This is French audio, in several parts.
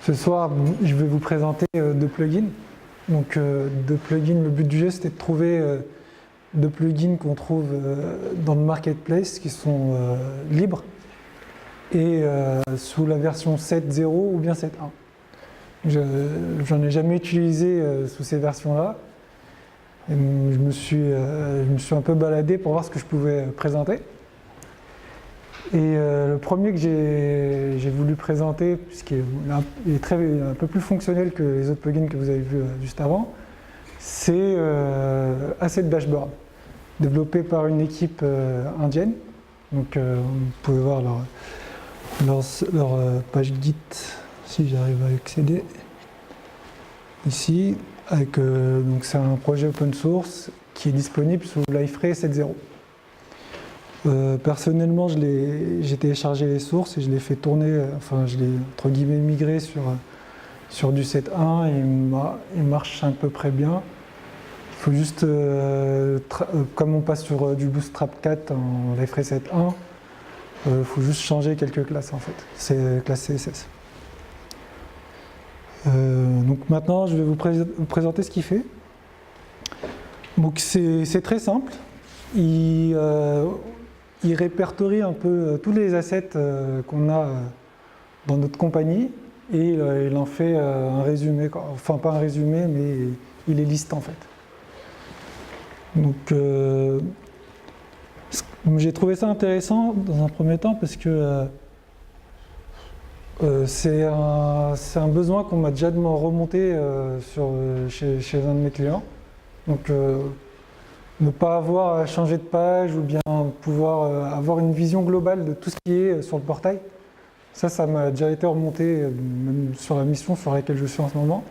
Ce soir, je vais vous présenter deux plugins. Donc, deux plugins, le but du jeu, c'était de trouver deux plugins qu'on trouve dans le marketplace qui sont libres et sous la version 7.0 ou bien 7.1. J'en ai jamais utilisé sous ces versions-là. Je me suis un peu baladé pour voir ce que je pouvais présenter. Et le premier que j'ai voulu présenter, puisqu'il est un peu plus fonctionnel que les autres plugins que vous avez vus juste avant, c'est Asset Dashboard, développé par une équipe indienne. Donc vous pouvez voir leur page Git, si j'arrive à accéder, ici. Donc c'est un projet open source qui est disponible sous Liferay 7.0. Personnellement, j'ai téléchargé les sources et je l'ai fait tourner, enfin je l'ai entre guillemets migré sur du 7.1 et il marche à peu près bien. Il faut juste, comme on passe sur du Bootstrap 4 en Liferay 7.1, il faut juste changer quelques classes en fait, c'est classe CSS. Donc maintenant, je vais vous présenter ce qu'il fait. Donc c'est très simple. Il répertorie un peu tous les assets qu'on a dans notre compagnie et il en fait un résumé, enfin pas un résumé, mais il les liste en fait. Donc j'ai trouvé ça intéressant dans un premier temps parce que c'est un besoin qu'on m'a déjà remonté chez un de mes clients. Donc ne pas avoir à changer de page ou bien pouvoir avoir une vision globale de tout ce qui est sur le portail. Ça m'a déjà été remonté même sur la mission sur laquelle je suis en ce moment.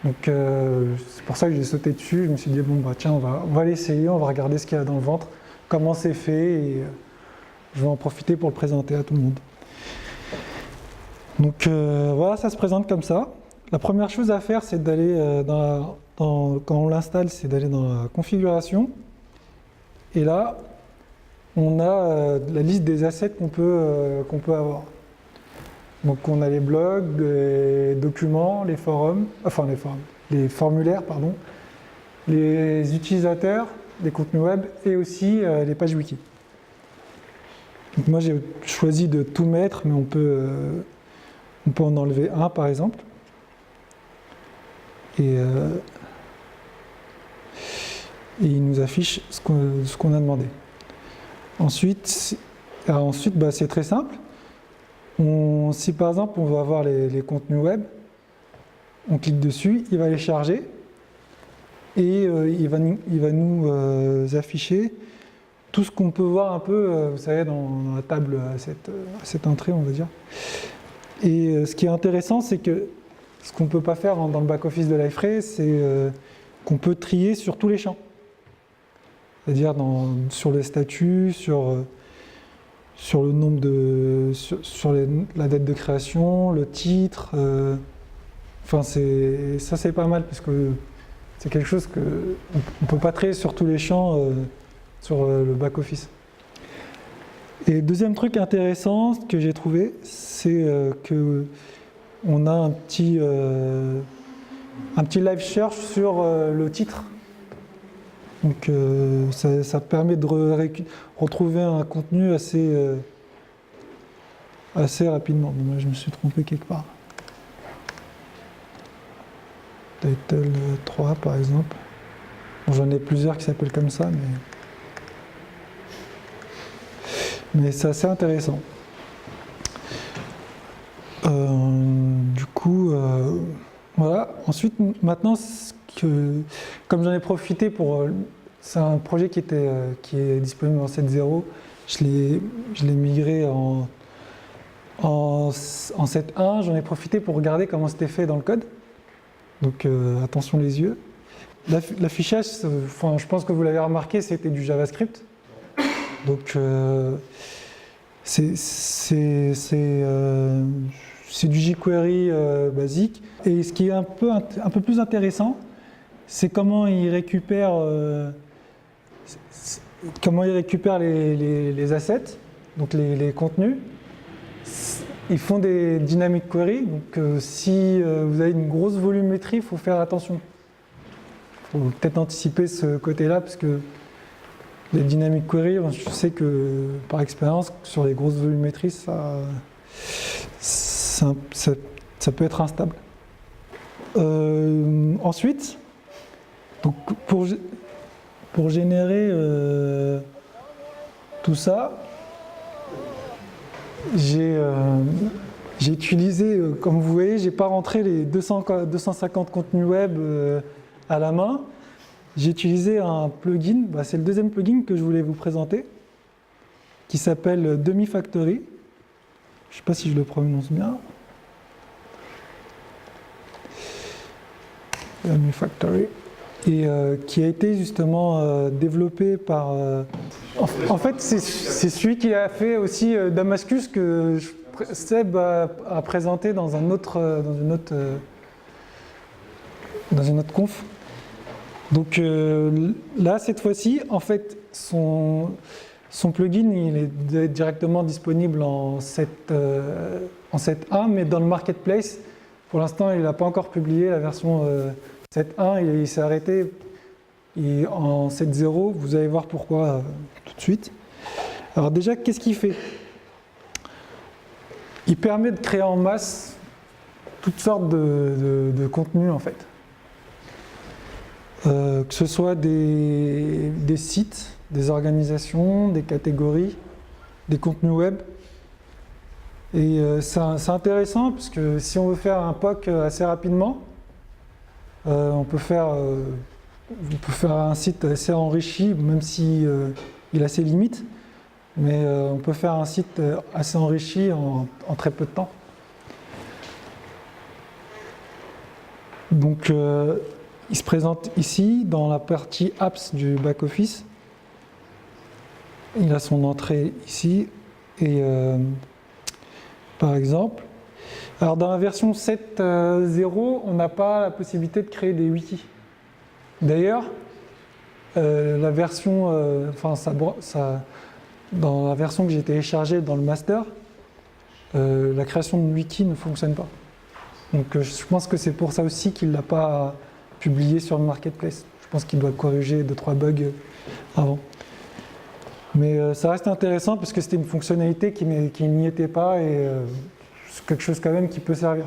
Donc c'est pour ça que j'ai sauté dessus. Je me suis dit bon bah tiens on va l'essayer, on va regarder ce qu'il y a dans le ventre, comment c'est fait et je vais en profiter pour le présenter à tout le monde. Donc voilà, ça se présente comme ça. La première chose à faire, c'est d'aller quand on l'installe, c'est d'aller dans la configuration. Et là, on a la liste des assets qu'on peut avoir. Donc on a les blogs, les documents, les formulaires, pardon, les utilisateurs, les contenus web et aussi les pages wiki. Donc moi j'ai choisi de tout mettre, mais on peut en enlever un par exemple. Et il nous affiche ce qu'on a demandé. Ensuite c'est très simple. Si par exemple on veut avoir les contenus web, on clique dessus, il va les charger et il va nous afficher tout ce qu'on peut voir un peu, vous savez, dans la table à cette entrée, on va dire. Et ce qui est intéressant, c'est que ce qu'on ne peut pas faire dans le back-office de Liferay, c'est qu'on peut trier sur tous les champs. C'est-à-dire sur les statuts, sur le nombre sur la date de création, le titre. Enfin, ça c'est pas mal parce que c'est quelque chose qu'on ne peut pas trier sur tous les champs sur le back-office. Et deuxième truc intéressant que j'ai trouvé, c'est que on a un petit live search sur le titre. Donc ça permet de retrouver un contenu assez rapidement. Moi je me suis trompé quelque part. Title 3 par exemple. Bon, j'en ai plusieurs qui s'appellent comme ça, mais c'est assez intéressant. Du coup, voilà. Ensuite, maintenant, comme j'en ai profité c'est un projet qui est disponible en 7.0, je l'ai migré en 7.1, j'en ai profité pour regarder comment c'était fait dans le code. Donc attention les yeux. L'affichage, je pense que vous l'avez remarqué, c'était du JavaScript. Donc c'est du jQuery basique. Et ce qui est un peu plus intéressant, c'est comment il récupère les assets, donc les contenus, ils font des dynamic query. Donc si vous avez une grosse volumétrie, il faut faire attention. Il faut peut-être anticiper ce côté-là, parce que les dynamic query, je sais que par expérience, sur les grosses volumétries, ça peut être instable. Ensuite, donc pour générer tout ça, j'ai utilisé, comme vous voyez, j'ai pas rentré les 250 contenus web à la main. J'ai utilisé un plugin, c'est le deuxième plugin que je voulais vous présenter, qui s'appelle Dummy-Factory. Je ne sais pas si je le prononce bien. Dummy-Factory. Et qui a été justement développé par... en fait, c'est celui qui a fait aussi Damascus, que Seb a présenté dans une autre conf. Donc là, cette fois-ci, en fait, son plugin, il est directement disponible en 7.1, mais dans le marketplace. Pour l'instant, il n'a pas encore publié la version 7.1, il s'est arrêté. Et en 7.0, vous allez voir pourquoi tout de suite. Alors déjà, qu'est-ce qu'il fait? Il permet de créer en masse toutes sortes de contenus, en fait. Que ce soit des sites, des organisations, des catégories, des contenus web. Et c'est intéressant parce que si on veut faire un POC assez rapidement, on peut faire un site assez enrichi, même si il a ses limites, mais on peut faire un site assez enrichi en très peu de temps. Donc il se présente ici dans la partie apps du back-office. Il a son entrée ici. Et par exemple, alors dans la version 7.0, on n'a pas la possibilité de créer des wikis. D'ailleurs, la version, dans la version que j'ai téléchargée dans le master, la création de wiki ne fonctionne pas. Donc je pense que c'est pour ça aussi qu'il ne l'a pas publié sur le marketplace. Je pense qu'il doit corriger 2-3 bugs avant. Mais ça reste intéressant parce que c'était une fonctionnalité qui n'y était pas et c'est quelque chose quand même qui peut servir.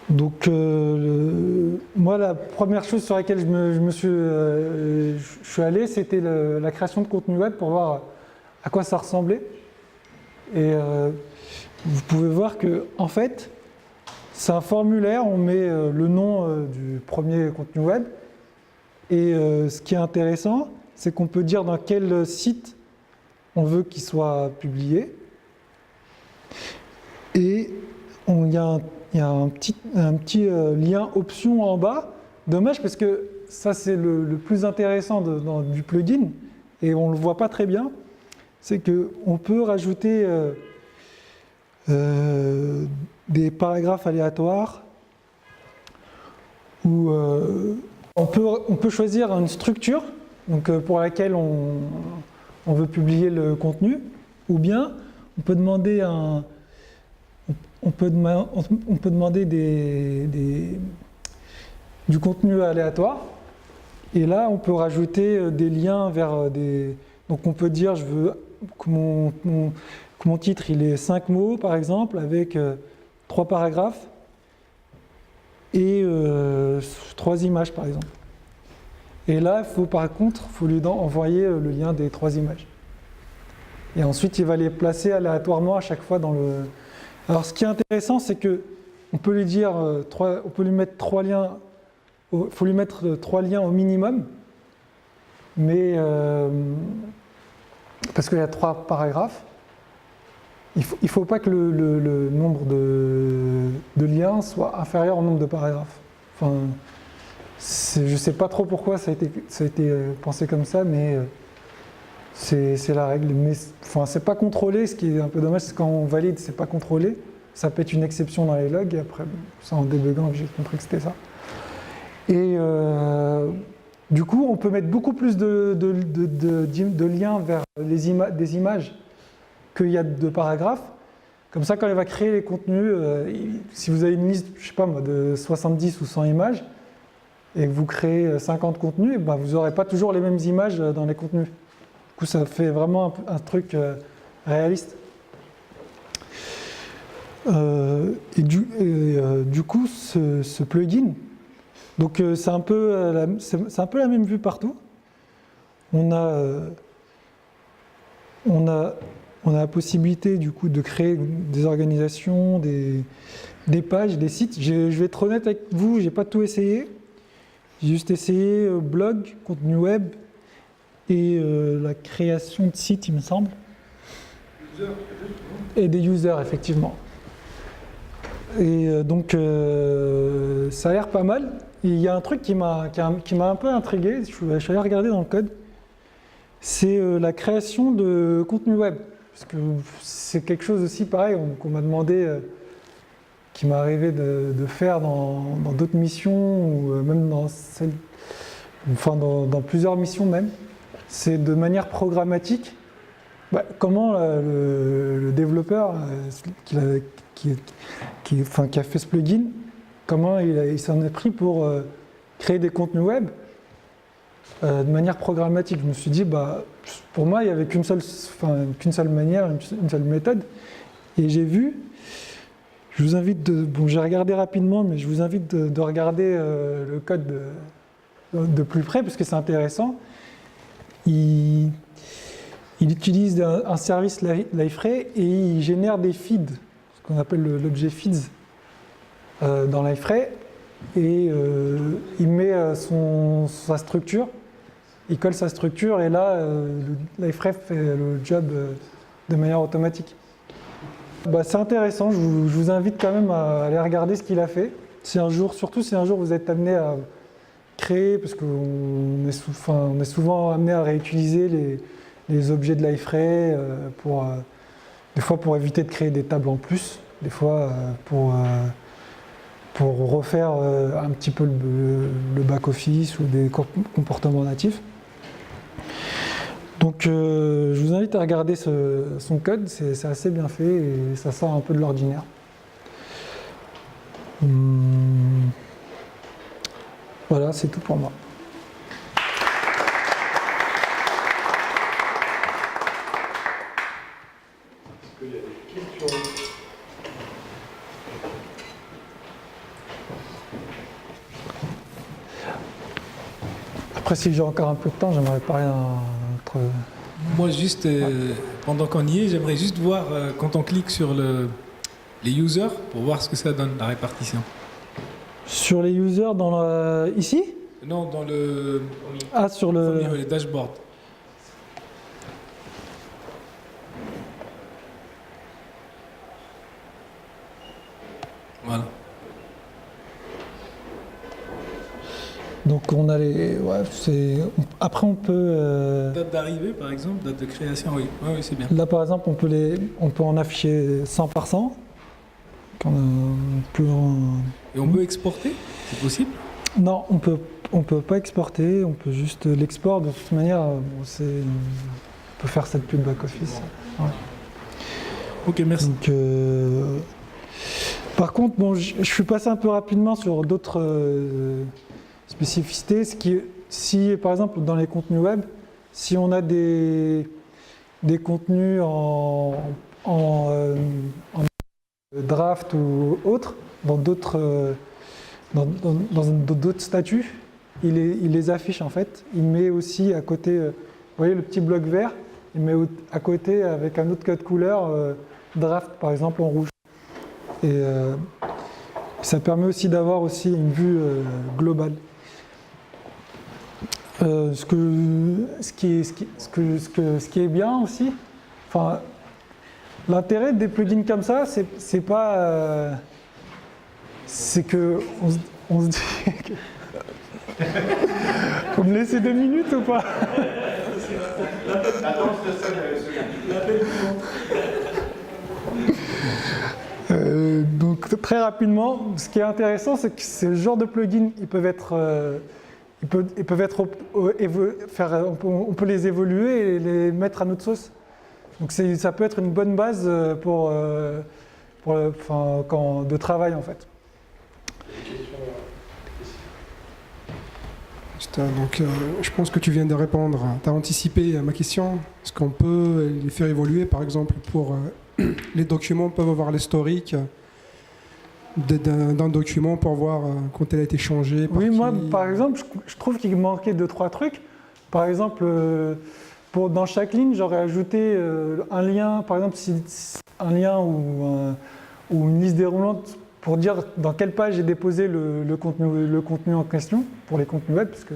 Donc moi, la première chose sur laquelle je suis allé, c'était la création de contenu web pour voir à quoi ça ressemblait. Et vous pouvez voir que, en fait, c'est un formulaire, on met le nom du premier contenu web. Et ce qui est intéressant, c'est qu'on peut dire dans quel site on veut qu'il soit publié. Et il y a un petit lien option en bas. Dommage parce que ça, c'est le plus intéressant du plugin, et on ne le voit pas très bien. C'est qu'on peut rajouter des paragraphes aléatoires où on peut choisir une structure donc, pour laquelle on veut publier le contenu, ou bien on peut demander du contenu aléatoire, et là on peut rajouter des liens vers des... Donc on peut dire je veux que mon titre il est 5 mots par exemple, avec 3 paragraphes et 3 images par exemple. Et là, par contre, il faut lui envoyer le lien des 3 images. Et ensuite, il va les placer aléatoirement à chaque fois dans le... Alors, ce qui est intéressant, c'est qu'on peut lui dire, on peut lui mettre 3 liens, faut lui mettre 3 liens au minimum, mais parce qu'il y a 3 paragraphes, il ne faut pas que le nombre de liens soit inférieur au nombre de paragraphes. Enfin, je ne sais pas trop pourquoi ça a été pensé comme ça, mais c'est la règle. Mais enfin, c'est pas contrôlé, ce qui est un peu dommage, c'est quand on valide, c'est pas contrôlé. Ça peut être une exception dans les logs, et après, c'est en débuguant que j'ai compris que c'était ça. Et du coup, on peut mettre beaucoup plus de liens vers des images qu'il y a de paragraphes. Comme ça, quand il va créer les contenus, si vous avez une liste, je sais pas moi, de 70 ou 100 images, et que vous créez 50 contenus, ben vous n'aurez pas toujours les mêmes images dans les contenus. Du coup, ça fait vraiment un truc réaliste. Du coup, ce plugin, donc c'est un peu la même vue partout. On a la possibilité du coup de créer des organisations, des pages, des sites. Je vais être honnête avec vous, j'ai pas tout essayé. J'ai juste essayé blog, contenu web et la création de sites, il me semble. Et des users, effectivement. Et donc ça a l'air pas mal. Et il y a un truc qui m'a un peu intrigué, je suis allé regarder dans le code. C'est la création de contenu web. Parce que c'est quelque chose aussi pareil qu'on m'a demandé, qui m'est arrivé de faire dans d'autres missions, ou même dans plusieurs missions même. C'est de manière programmatique, comment le développeur qui a fait ce plugin, comment il s'en est pris pour créer des contenus web de manière programmatique. Je me suis dit, pour moi, il n'y avait qu'une seule manière, une seule méthode. Et j'ai vu, je vous invite j'ai regardé rapidement, mais je vous invite de regarder le code de plus près, parce que c'est intéressant. Il utilise un service Liferay et il génère des feeds, ce qu'on appelle l'objet feeds dans Liferay, et il met sa structure. Il colle sa structure et là, Liferay fait le job de manière automatique. C'est intéressant, je vous invite quand même à aller regarder ce qu'il a fait. Surtout si un jour vous êtes amené à créer, parce qu'on est souvent amené à réutiliser les objets de Liferay, des fois pour éviter de créer des tables en plus, des fois pour refaire un petit peu le back-office ou des comportements natifs. Donc je vous invite à regarder son code, c'est assez bien fait et ça sort un peu de l'ordinaire. Voilà, c'est tout pour moi. Est-ce qu'il y a des questions ? Après, si j'ai encore un peu de temps, j'aimerais parler d'un autre... Moi, juste, pendant qu'on y est, j'aimerais juste voir, quand on clique sur les users, pour voir ce que ça donne, la répartition. Sur les users ici ? Non, dans le... sur le dashboard. Voilà. Donc on a les... Après on peut... Date d'arrivée, par exemple, date de création, oui, c'est bien. Là par exemple, on peut en afficher 100 par 100. Et on peut exporter, c'est possible ? Non, on peut pas exporter, on peut juste l'export. De toute manière, on peut faire cette pub back-office. Ouais. Ok, merci. Donc, par contre, je suis passé un peu rapidement sur d'autres spécificités. Si, par exemple, dans les contenus web, si on a des contenus en draft ou autre, dans d'autres statuts, il les affiche en fait. Il met aussi à côté, vous voyez le petit bloc vert, il met à côté avec un autre code couleur, draft par exemple en rouge. Et ça permet aussi d'avoir aussi une vue globale. Ce qui est bien aussi, l'intérêt des plugins comme ça, c'est pas, c'est que on se dit que... Vous me laissez 2 minutes ou pas? Donc très rapidement, ce qui est intéressant, c'est que ce genre de plugins, ils peuvent être, on peut les évoluer et les mettre à notre sauce. Donc ça peut être une bonne base pour de travail en fait. Des questions Donc, je pense que tu viens de répondre. Tu as anticipé ma question. Est-ce qu'on peut les faire évoluer, par exemple, pour les documents peuvent avoir l'historique d'un document pour voir quand elle a été changée. Oui, qui... moi, par exemple, je trouve qu'il manquait 2-3 trucs. Par exemple, dans chaque ligne, j'aurais ajouté un lien, par exemple, un lien ou une liste déroulante pour dire dans quelle page j'ai déposé le contenu en question, pour les contenus web, parce que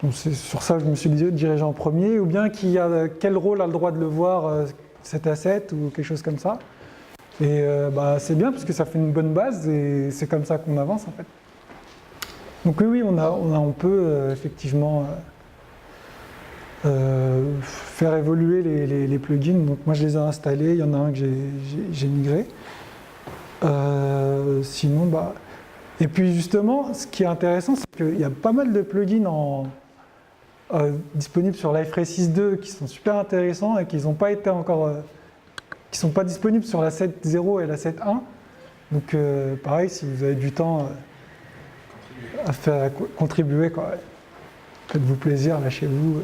donc c'est sur ça que je me suis dirigé en premier, ou bien quel rôle a le droit de le voir, cet asset ou quelque chose comme ça. Et c'est bien parce que ça fait une bonne base et c'est comme ça qu'on avance en fait. Donc oui, on peut effectivement faire évoluer les plugins. Donc moi je les ai installés, il y en a un que j'ai migré. Sinon, et puis justement, ce qui est intéressant, c'est qu'il y a pas mal de plugins disponibles sur Liferay 6.2 qui sont super intéressants et qui n'ont pas été encore, qui sont pas disponibles sur la 7.0 et la 7.1. Donc pareil, si vous avez du temps à faire contribuer, quoi, faites-vous plaisir, lâchez-vous.